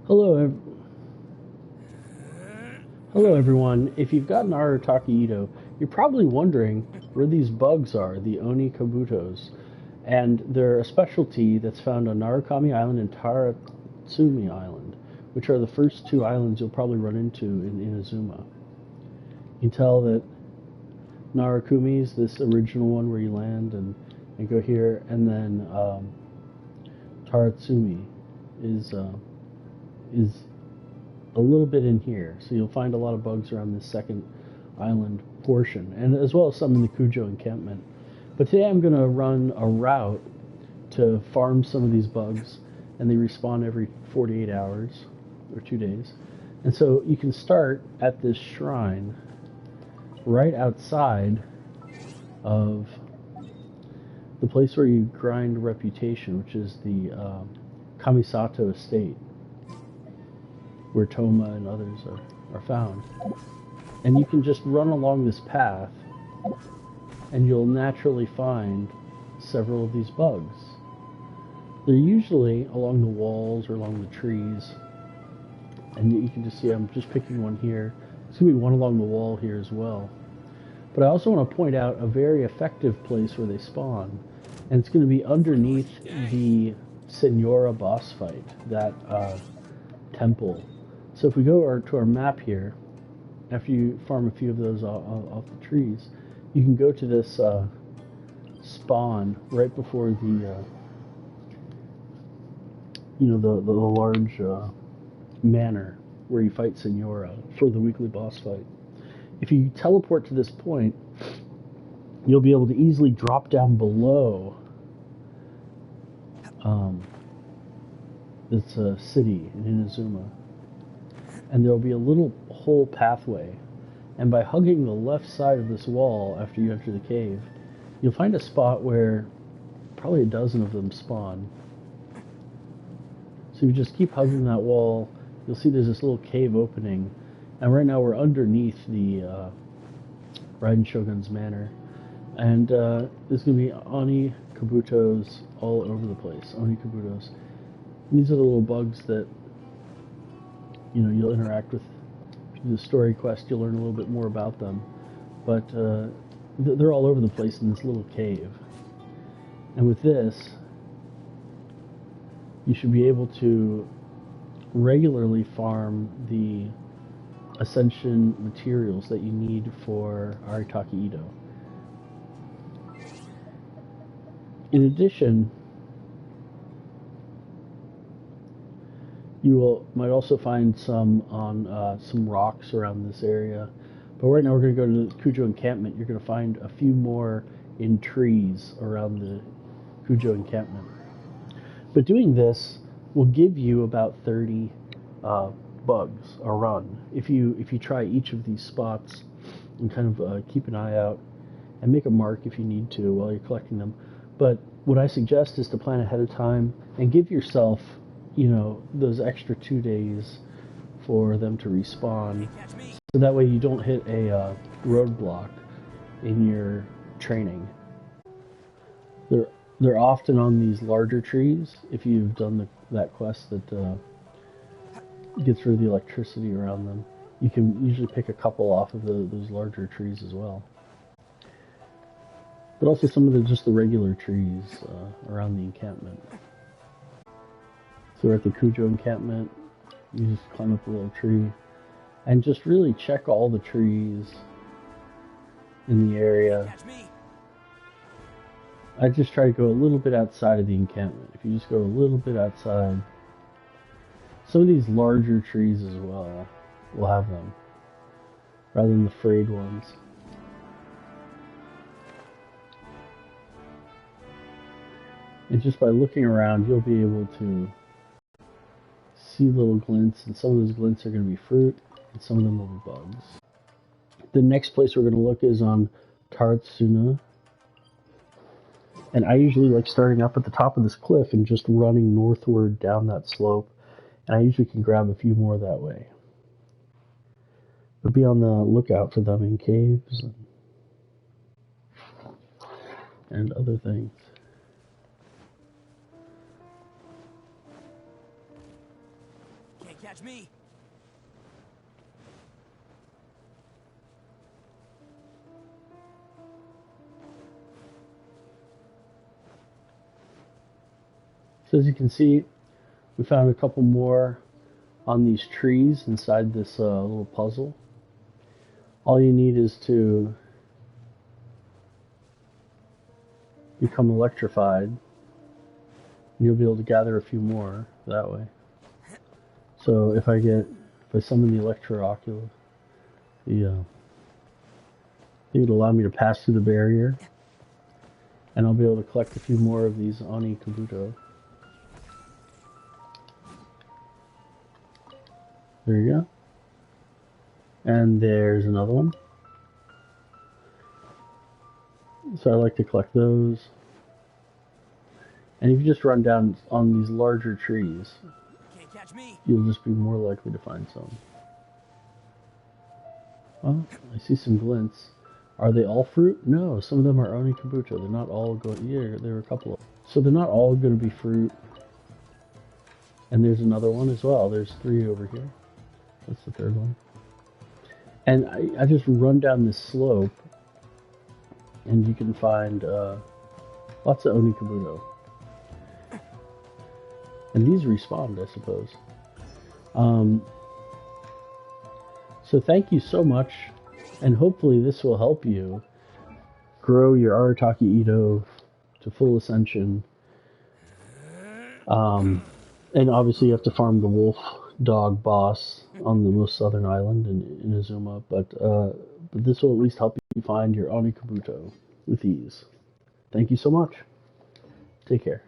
Hello, hello everyone. If you've got Naruto, you're probably wondering where these bugs are, the Onikabutos. And they're a specialty that's found on Narukami Island and Tartsoona Island, which are the first two islands you'll probably run into in Inazuma. You can tell that Narukami is this original one where you land and go here, and then Tartsumi is a little bit in here. So you'll find a lot of bugs around this second island portion, and as well as some in the Cujo encampment. But today I'm going to run a route to farm some of these bugs, and they respawn every 48 hours or 2 days. And so you can start at this shrine right outside of the place where you grind reputation, which is the Kamisato estate, where Toma and others are found. And you can just run along this path, and you'll naturally find several of these bugs. They're usually along the walls or along the trees, and you can just see I'm just picking one here. There's going to be one along the wall here as well. But I also want to point out a very effective place where they spawn, and it's going to be underneath the Senora boss fight, that temple. So if we go to our map here, after you farm a few of those off the trees, you can go to this spawn right before the the large manor where you fight Senora for the weekly boss fight. If you teleport to this point, you'll be able to easily drop down below this city in Inazuma, and there'll be a little hole pathway. And by hugging the left side of this wall after you enter the cave, you'll find a spot where probably a dozen of them spawn. So you just keep hugging that wall, you'll see there's this little cave opening, and right now we're underneath the Raiden Shogun's manor. And there's going to be Onikabutos all over the place. Onikabutos. And these are the little bugs that you'll interact with through the story quest. You'll learn a little bit more about them, but they're all over the place in this little cave. And with this, you should be able to regularly farm the ascension materials that you need for Arataki Ito. In addition, you might also find some on some rocks around this area. But right now we're going to go to the Cujo encampment. You're going to find a few more in trees around the Cujo encampment. But doing this will give you about 30 bugs a run if you try each of these spots and kind of keep an eye out and make a mark if you need to while you're collecting them. But what I suggest is to plan ahead of time and give yourself, those extra 2 days for them to respawn, so that way you don't hit a roadblock in your training. They're often on these larger trees if you've done that quest that gets rid of the electricity around them. You can usually pick a couple off of those larger trees as well. But also some of just the regular trees around the encampment. So we're at the Cujo encampment. You just climb up a little tree and just really check all the trees in the area. I just try to go a little bit outside of the encampment. If you just go a little bit outside, some of these larger trees as well will have them, rather than the frayed ones. And just by looking around, you'll be able to see little glints, and some of those glints are going to be fruit, and some of them will be bugs. The next place we're going to look is on Tartsoona. And I usually like starting up at the top of this cliff and just running northward down that slope. And I usually can grab a few more that way. But be on the lookout for them in caves and other things. catch me. So as you can see, we found a couple more on these trees inside this little puzzle. All you need is to become electrified, and you'll be able to gather a few more that way. So if I summon the Electrocula, I think it'll allow me to pass through the barrier, and I'll be able to collect a few more of these Onikabuto. There you go. And there's another one. So I like to collect those. And if you just run down on these larger trees, Can't catch me. You'll just be more likely to find some. Oh, I see some glints. Are they all fruit? No, some of them are Onikabuto. They're not all going. Yeah, there are a couple of. So they're not all going to be fruit. And there's another one as well. There's 3 over here. That's the 3rd one. And I just run down this slope, and you can find lots of Onikabuto. And these respawned, I suppose. So thank you so much, and hopefully this will help you grow your Arataki Ito to full ascension. And obviously you have to farm the wolf dog boss on the most southern island in Azuma, but this will at least help you find your Onikabuto with ease. Thank you so much. Take care.